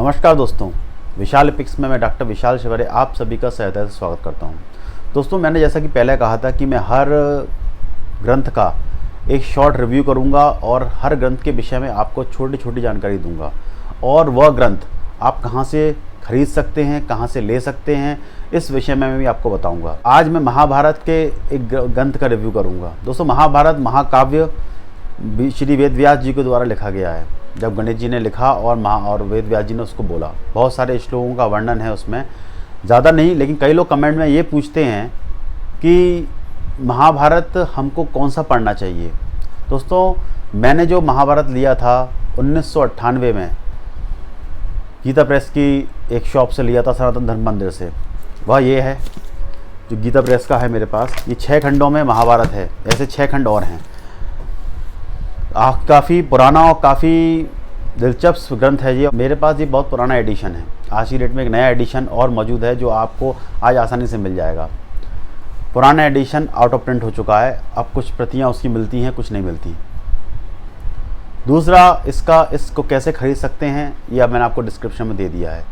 नमस्कार दोस्तों, विशाल एपिक्स में मैं डॉक्टर विशाल शिवरे आप सभी का सहृदय से स्वागत करता हूं। दोस्तों, मैंने जैसा कि पहले कहा था कि मैं हर ग्रंथ का एक शॉर्ट रिव्यू करूंगा और हर ग्रंथ के विषय में आपको छोटी छोटी जानकारी दूंगा और वह ग्रंथ आप कहां से खरीद सकते हैं, कहां से ले सकते हैं, इस विषय में मैं भी आपको बताऊंगा। आज मैं महाभारत के एक ग्रंथ का रिव्यू करूंगा। दोस्तों, महाभारत महाकाव्य श्री वेद व्यास जी के द्वारा लिखा गया है। जब गणेश जी ने लिखा और वेद व्यास जी ने उसको बोला, बहुत सारे श्लोकों का वर्णन है उसमें, ज़्यादा नहीं, लेकिन कई लोग कमेंट में ये पूछते हैं कि महाभारत हमको कौन सा पढ़ना चाहिए। दोस्तों, मैंने जो महाभारत लिया था 1998 में गीता प्रेस की एक शॉप से लिया था, सनातन धर्म मंदिर से, वह ये है जो गीता प्रेस का है मेरे पास। ये 6 खंडों में महाभारत है, ऐसे 6 खंड और हैं। काफ़ी पुराना और काफ़ी दिलचस्प ग्रंथ है ये। मेरे पास ये बहुत पुराना एडिशन है। आज की डेट में एक नया एडिशन और मौजूद है जो आपको आज आसानी से मिल जाएगा। पुराना एडिशन आउट ऑफ प्रिंट हो चुका है, अब कुछ प्रतियां उसकी मिलती हैं, कुछ नहीं मिलती। दूसरा, इसको कैसे खरीद सकते हैं ये अब मैंने आपको डिस्क्रिप्शन में दे दिया है।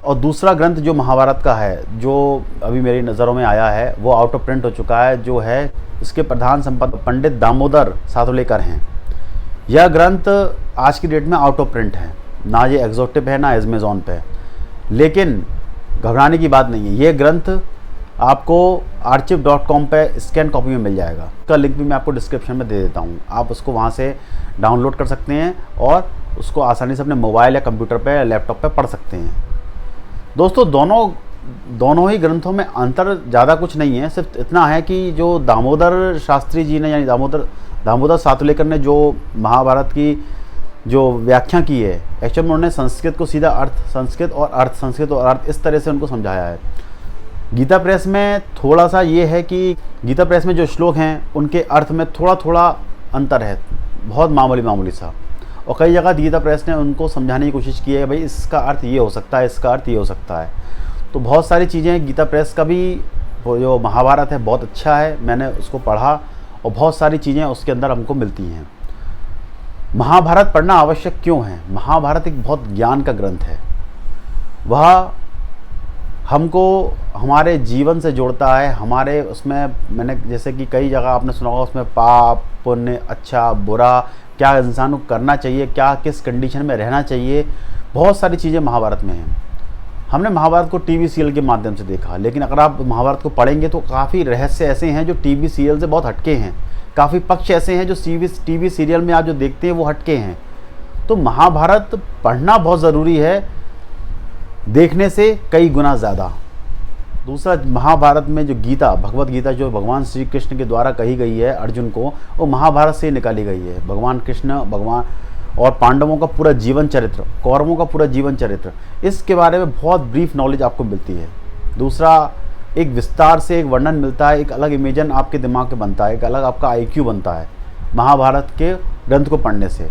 और दूसरा ग्रंथ जो महाभारत का है, जो अभी मेरी नज़रों में आया है, वो आउट ऑफ प्रिंट हो चुका है, जो है इसके प्रधान संपादक पंडित दामोदर सातुलेकर हैं। यह ग्रंथ आज की डेट में आउट ऑफ प्रिंट है, ना ये एग्जॉटिव है ना अमेज़न पे, लेकिन घबराने की बात नहीं है। ये ग्रंथ आपको archive.com पे स्कैन कॉपी में मिल जाएगा। उसका लिंक भी मैं आपको डिस्क्रिप्शन में दे देता हूँ, आप उसको वहाँ से डाउनलोड कर सकते हैं और उसको आसानी से अपने मोबाइल या कंप्यूटर पे या लैपटॉप पे पढ़ सकते हैं। दोस्तों, दोनों ही ग्रंथों में अंतर ज़्यादा कुछ नहीं है, सिर्फ इतना है कि जो दामोदर शास्त्री जी ने, यानी दामोदर सातुलेकर ने जो महाभारत की जो व्याख्या की है, एक्चुअल में उन्होंने संस्कृत को सीधा संस्कृत और अर्थ इस तरह से उनको समझाया है। गीता प्रेस में थोड़ा सा ये है कि गीता प्रेस में जो श्लोक हैं उनके अर्थ में थोड़ा अंतर है, बहुत मामूली सा। और कई जगह गीता प्रेस ने उनको समझाने की कोशिश की है, भाई इसका अर्थ ये हो सकता है, इसका अर्थ ये हो सकता है। तो बहुत सारी चीज़ें गीता प्रेस का भी जो महाभारत है बहुत अच्छा है, मैंने उसको पढ़ा और बहुत सारी चीज़ें उसके अंदर हमको मिलती हैं। महाभारत पढ़ना आवश्यक क्यों है? महाभारत एक बहुत ज्ञान का ग्रंथ है। वह हमको हमारे जीवन से जोड़ता है। हमारे उसमें मैंने जैसे कि कई जगह आपने सुना होगा, उसमें पाप पुण्य, अच्छा बुरा, क्या इंसान को करना चाहिए, क्या किस कंडीशन में रहना चाहिए, बहुत सारी चीज़ें महाभारत में हैं। हमने महाभारत को टीवी सीरियल के माध्यम से देखा, लेकिन अगर आप महाभारत को पढ़ेंगे तो काफ़ी रहस्य ऐसे हैं जो टीवी सीरियल से बहुत हटके हैं, काफ़ी पक्ष ऐसे हैं जो टीवी सीरियल में आप जो देखते हैं वो हटके हैं। तो महाभारत पढ़ना बहुत ज़रूरी है, देखने से कई गुना ज़्यादा। दूसरा, महाभारत में जो गीता, भगवत गीता जो भगवान श्री कृष्ण के द्वारा कही गई है अर्जुन को, वो महाभारत से निकाली गई है। भगवान कृष्ण और पांडवों का पूरा जीवन चरित्र, कौरवों का पूरा जीवन चरित्र, इसके बारे में बहुत ब्रीफ नॉलेज आपको मिलती है। दूसरा, एक विस्तार से एक वर्णन मिलता है, एक अलग इमेजन आपके दिमाग में बनता है, एक अलग आपका IQ बनता है महाभारत के ग्रंथ को पढ़ने से।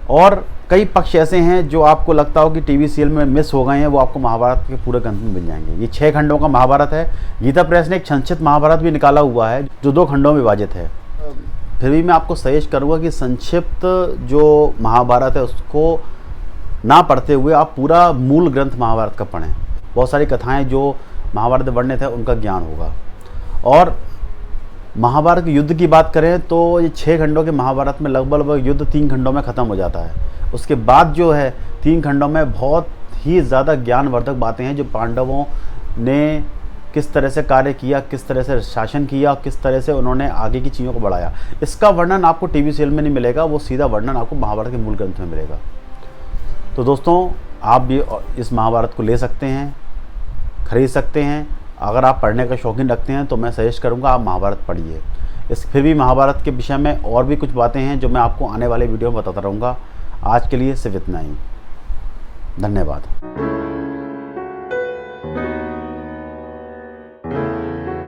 और कई पक्ष ऐसे हैं जो आपको लगता हो कि टीवी सीरियल में मिस हो गए हैं, वो आपको महाभारत के पूरे ग्रंथ में मिल जाएंगे। ये 6 खंडों का महाभारत है। गीता प्रेस ने एक संक्षिप्त महाभारत भी निकाला हुआ है जो 2 खंडों में विभाजित है। फिर भी मैं आपको सजेस्ट करूँगा कि संक्षिप्त जो महाभारत है उसको ना पढ़ते हुए आप पूरा मूल ग्रंथ महाभारत का पढ़ें। बहुत सारी कथाएं जो महाभारत में वर्णित है उनका ज्ञान होगा। और महाभारत के युद्ध की बात करें तो ये 6 खंडों के महाभारत में लगभग युद्ध 3 खंडों में ख़त्म हो जाता है। उसके बाद जो है 3 खंडों में बहुत ही ज़्यादा ज्ञानवर्धक बातें हैं, जो पांडवों ने किस तरह से कार्य किया, किस तरह से शासन किया, किस तरह से उन्होंने आगे की चीज़ों को बढ़ाया। इसका वर्णन आपको टीवी सीरियल में नहीं मिलेगा, वो सीधा वर्णन आपको महाभारत के मूल ग्रंथ में मिलेगा। तो दोस्तों, आप भी इस महाभारत को ले सकते हैं, खरीद सकते हैं। अगर आप पढ़ने का शौकीन रखते हैं तो मैं सजेस्ट करूंगा आप महाभारत पढ़िए। फिर भी महाभारत के विषय में और भी कुछ बातें हैं जो मैं आपको आने वाले वीडियो में बताता रहूँगा। आज के लिए सिर्फ इतना ही। धन्यवाद।